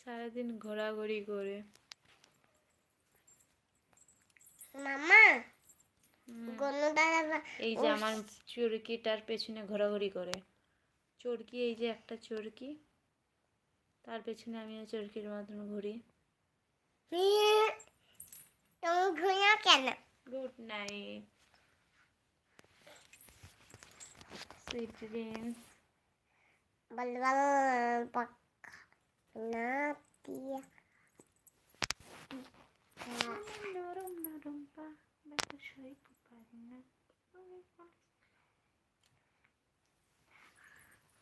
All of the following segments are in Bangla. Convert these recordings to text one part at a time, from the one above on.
সারাদিন ঘোরাঘুরি করে। মামা গনু দাদা এই যে আমার চরকিটার পেছনে ঘোরাঘুরি করে। চরকি, এই যে একটা চরকি, তার পেছনে আমিও চরকির মতন ঘুরি। তুমি ঘুমিয়ে কেন? Good night, sweet dreams. বল বল না দিয়া নরম নরম পা ব্যথা সইতে পারি না।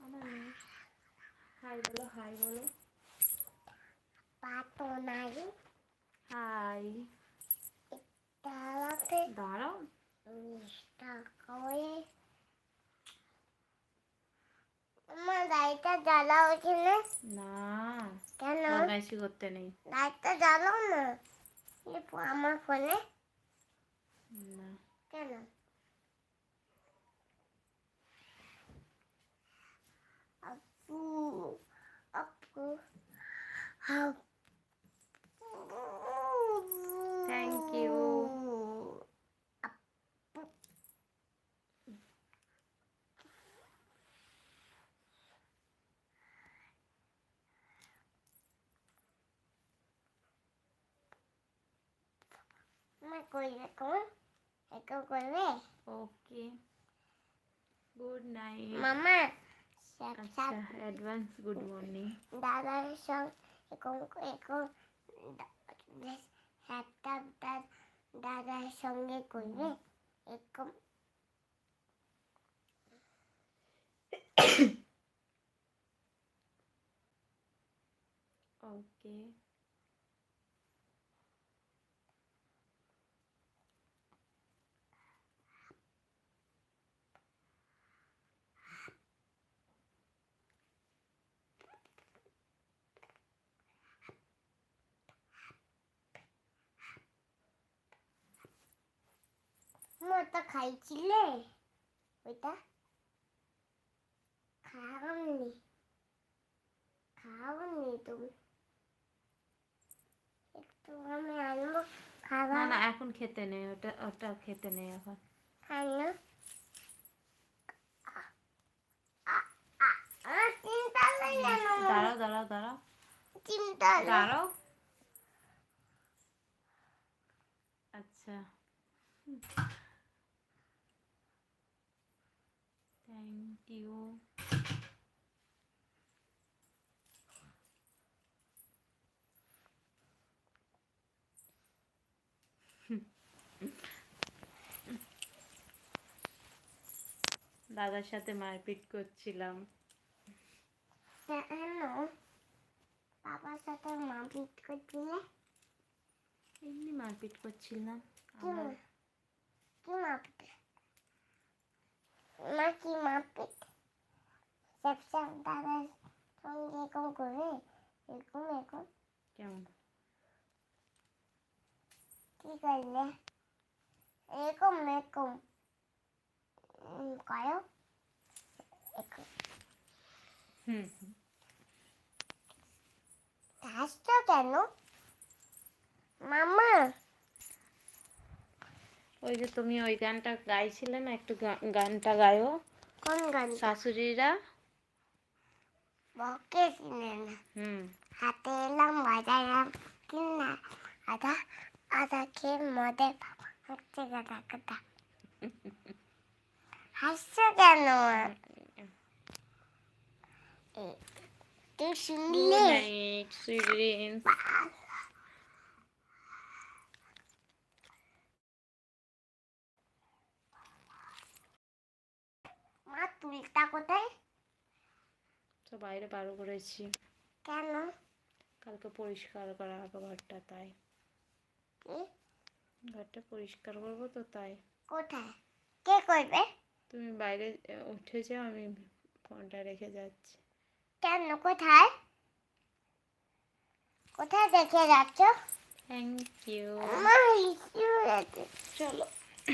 আমার মেয়ে হাই বলো, হাই বলো। পাতো নাই হাই। তালাতে দাঁড়াও, মিষ্টা করে আমার লাইটটা জ্বালাও এখানে। না কেন বদমাইশি করতে নেই। লাইটটা জ্বালাও না আমার ফোনে। না কেন? আপু আপু থ্যাংক ইউ। মা করবে কোন একটু করবে? ওকে, গুড নাইট মামা আচ্ছা, অ্যাডভান্স গুড মর্নিং। দাদার সঙ্গে এখন এখন একটা দাদার সঙ্গে করবে এখন। ওকে, ওটা খাইছিলে? ওইটা খাওনি খাওনি তুমি? একটু আমি আনবো না খাবার। না এখন খেতে নেই, ওটা ওটা খেতে নেই এখন। খাইনা আমার চিন্তা নেই জানো। দাঁড়াও দাঁড়াও দাঁড়াও চিন্তা দাঁড়াও। আচ্ছা, থ্যাংক ইউ। দাদার সাথে মারপিট করছিলাম। কেন বাবার সাথে মারপিট করছিলে? এমনি মারপিট করছিলাম। কি মারপিট? মা কি মারপিট? সব সব দাদার সঙ্গে এরকম করে এরকম এরকম কেমন কি করলে? এরকম এরকম করো এরকম। হাসছো কেন মামা? ওই যে তুমি ওই গানটা গাইছিলে না, একটু গানটা গায়ো। কোন গান? শাশুড়িরা বকে কিনে না হুম হাতে এলাম বাজাইলাম কিনা আধা আধা খেয়ে মদের হচ্ছে গাদা গাদা। হাসছো কেন? তুই শুনলে? Good night sweet dreams. মা তুলটা কোথায়? তো বাইরে বার করেছি, কেন? কালকে পরিষ্কার করা হবে ঘরটা, তাই কি ঘরটা পরিষ্কার করবো তো তাই। কোথায়? কে করবে? তুমি বাইরে উঠে যাও, আমি ফোনটা রেখে যাচ্ছি। কেন কোথায়? কোথায় দেখে যাচ্ছ? Thank you. মা চলো।